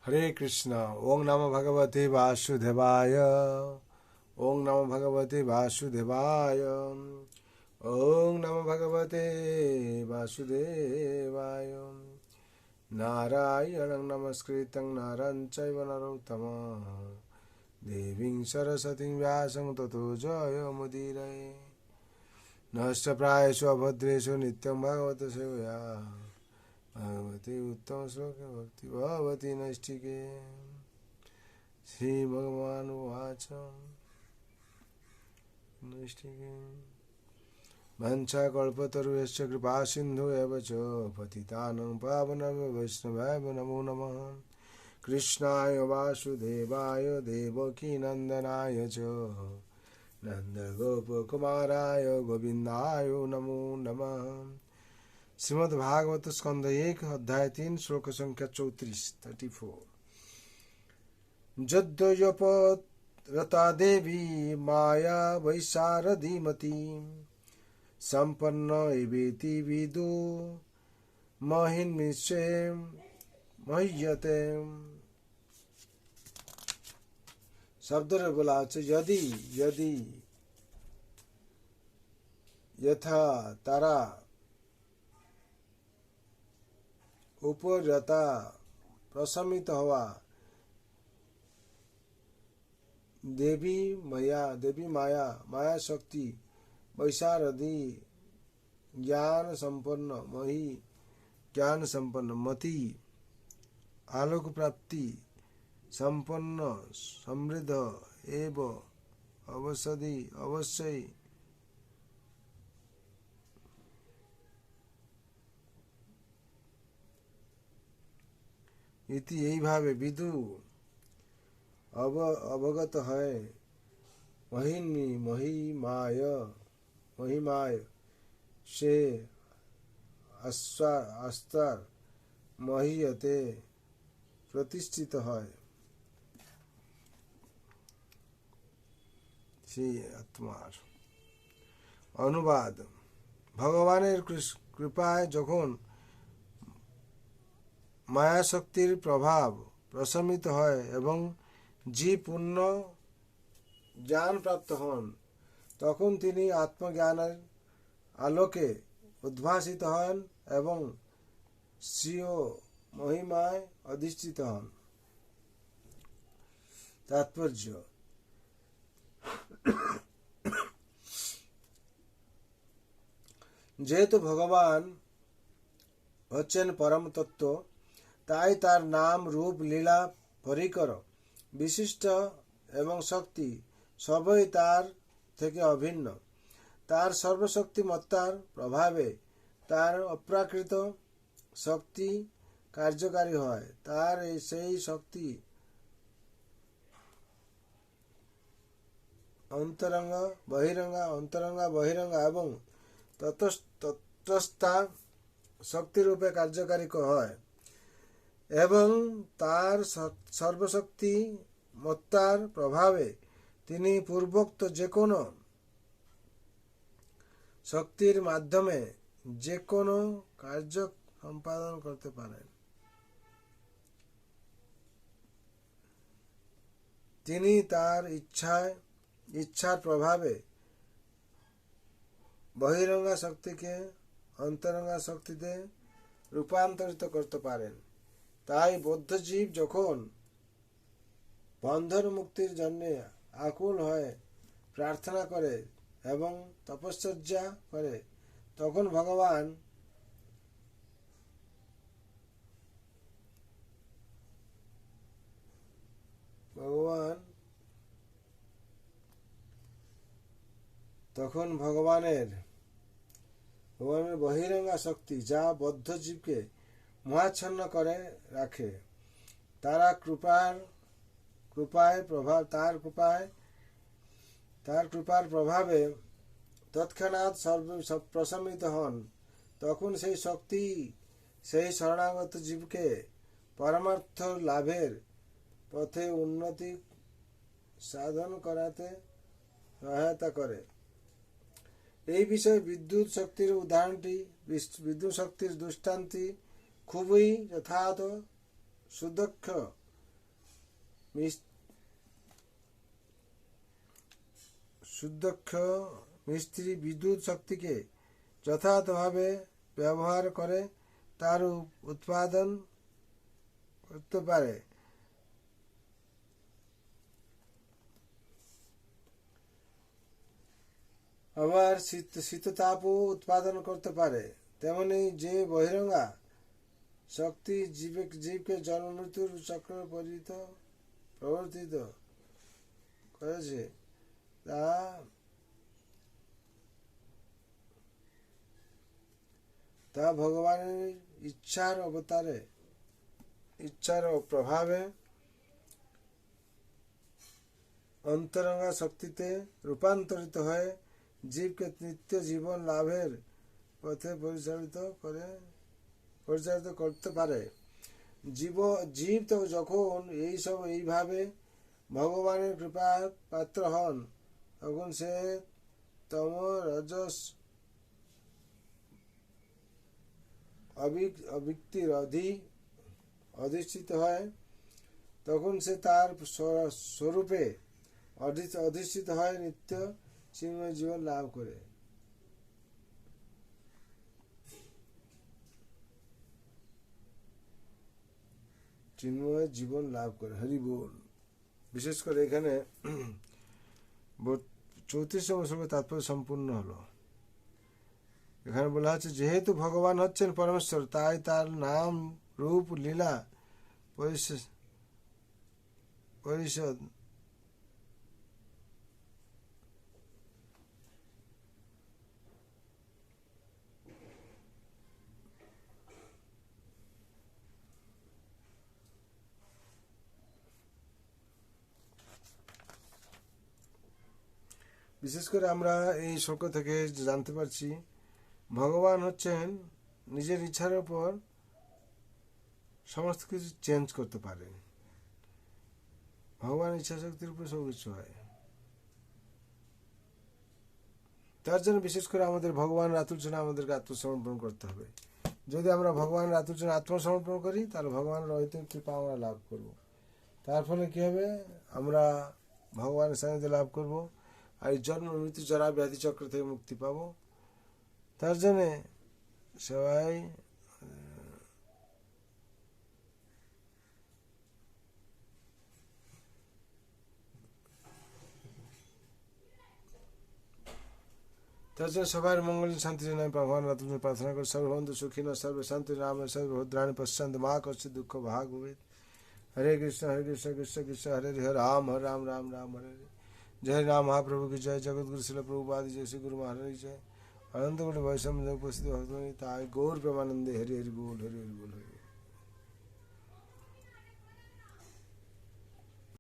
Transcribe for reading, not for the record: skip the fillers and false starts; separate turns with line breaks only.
हरे कृष्ण। ओम नमो भगवते वासुदेवाय। ओम नमो भगवते वासुदेवाय। ओम नमो भगवते वासुदेवाय। नारायणं नमस्कृतं नरं चैव नरोत्तमं देवीं सरस्वतीं व्यासं ततो जयमुदीरये। नश्च प्रायेषु अभद्रेषु नित्यं भगवत सेवया भगवती उत्तम श्लोके भक्ति भगवती नैष्टिके। श्री भगवान उवाच नैष्टिके वंशाकल्पतरुश्च कृपा सिन्धु एव च पतितानं पावनं वैष्णवाय नमो नमः। कृष्णाय वासुदेवाय देवकीनन्दनाय च नन्दगोपकुमाराय गोविन्दाय नमो नमः। श्रीमद्भागवत स्कंद 1 अध्याय 3 श्लोक संख्या 34। जद्योपरता देवी माया वैशारदीमती संपन्न एवेति विदु महिन्मिषे मह्यते। शब्द बोला यदि यदि यथा तारा उपरता प्रशमित हुआ देवी माया माया शक्ति वैशारदी ज्ञान संपन्न मति आलोक प्राप्ति संपन्न समृद्ध एव अवश्य इति यही भावे विदु अवगत है महिमाय से अस्तर महीयते प्रतिष्ठित है। श्री आत्मार अनुवाद। भगवानेर कृपाয় যখন माया शक्तिर प्रभाव प्रशमित है एवं जी पूर्ण ज्ञान प्राप्त हन तखन तिनी आत्मज्ञानेर आलोके उद्भासित हन एवं स्वीय महिमाय अधिष्ठित हन। तात्पर्य जेहेतु भगवान হচ্ছেন परम तत्व তাই তার নাম রূপ লীলা পরিকর বিশিষ্ট এবং শক্তি সবই তার থেকে অভিন্ন। তার সর্বশক্তিমত্তার প্রভাবে তার অপ্রাকৃত শক্তি কার্যকারী হয়। তার সেই শক্তি অন্তরঙ্গা বহিরঙ্গ এবং তটস্থা শক্তি রূপে কার্যকারী হয় এবং তার সর্বশক্তি মত্তার প্রভাবে তিনি পূর্বোক্ত যে কোনো শক্তির মাধ্যমে যে কোনো কার্য সম্পাদন করতে পারেন। তিনি তার ইচ্ছার প্রভাবে বহিরঙ্গা শক্তিকে অন্তরঙ্গা শক্তিতে রূপান্তরিত করতে পারেন। তাই বদ্ধজীব যখন বন্ধন মুক্তির জন্য আকুল হয়ে প্রার্থনা করে এবং তপস্যা করে তখন ভগবান ভগবানের বহিরঙ্গা শক্তি যা বদ্ধজীবকে মহাচ্ছন্ন করে রাখে তার কৃপার প্রভাবে তৎক্ষণাৎ প্রশমিত হন। তখন সেই শক্তি সেই শরণাগত জীবকে পরমার্থ লাভের পথে উন্নতি সাধন করাতে সহায়তা করে। এই বিষয়ে বিদ্যুৎ শক্তির দৃষ্টান্তটি খুবই যথার্থ সুদক্ষ সুদক্ষ মিস্ত্রি বিদ্যুৎ শক্তিকে যথাযথভাবে ব্যবহার করে তার উৎপাদন করতে পারে। আবার শীততাপও উৎপাদন করতে পারে। তেমনি যে বহিরঙ্গা শক্তি জীবকে জল মৃত্যুর চক্র প্রবর্তিত করেছে তা ভগবানের ইচ্ছার প্রভাবে অন্তরঙ্গা শক্তিতে রূপান্তরিত হয়ে জীবকে নিত্য জীবন লাভের পথে পরিচালিত করতে পারে। জীব তো যখন এইভাবে ভগবানের কৃপার পাত্র হন, তখন সে তম রজস অভিক্তির অধিষ্ঠিত হয়। তখন সে তার স্বরূপে অধিষ্ঠিত হয় নিত্য চিন্ময় জীবন লাভ করে। চিন্ময় জীবন লাভ করে। হরি বল। বিশেষ করে এখানে 34তম শ্লোকে তাৎপর্য সম্পূর্ণ হলো। এখানে বলা হচ্ছে, যেহেতু ভগবান হচ্ছেন পরমেশ্বর, তাই তার নাম রূপ লীলা পরিষদ বিশেষ করে আমরা এই শ্লোক থেকে জানতে পারছি ভগবান হচ্ছেন নিজের ইচ্ছার উপর সমস্ত কিছু চেঞ্জ করতে পারেন। ভগবান ইচ্ছা শক্তির উপর সব কিছু হয়। তার জন্য বিশেষ করে আমাদের ভগবানের আতুর্জনে আমাদেরকে আত্মসমর্পণ করতে হবে। যদি আমরা ভগবানের আতুর্জনে আত্মসমর্পণ করি, তাহলে ভগবানের অহেতুক কৃপা আমরা লাভ করব। তার ফলে কী হবে? আমরা ভগবানের সান্নিধ্য লাভ করব, আর এই জন্ম মৃত্যু জরা ব্যাধি চক্র থেকে মুক্তি পাব। তার জন্যে সবাই সবার মঙ্গল শান্তি জন্য ভগবান প্রার্থনা করে সর্ববন্ধু সুখী ন সর্ব শান্তি রাম সর্বভদ্রাণী পশ্চান্ত মা কশ্চিৎ দুঃখ ভাগ ভবেৎ। हरे कृष्ण कृष्ण कृष्ण हरे हरे राम राम राम राम हरे हरे। जय राम महाप्रभु की जय। जगत गुरु शिल प्रभुपाद जय श्री गुरु महाराज जय। अनंत कोटि वैष्णव उपस्थित भक्तों गौर प्रेमानंदे हरि हरि बोल हरि हरि बोल हरि।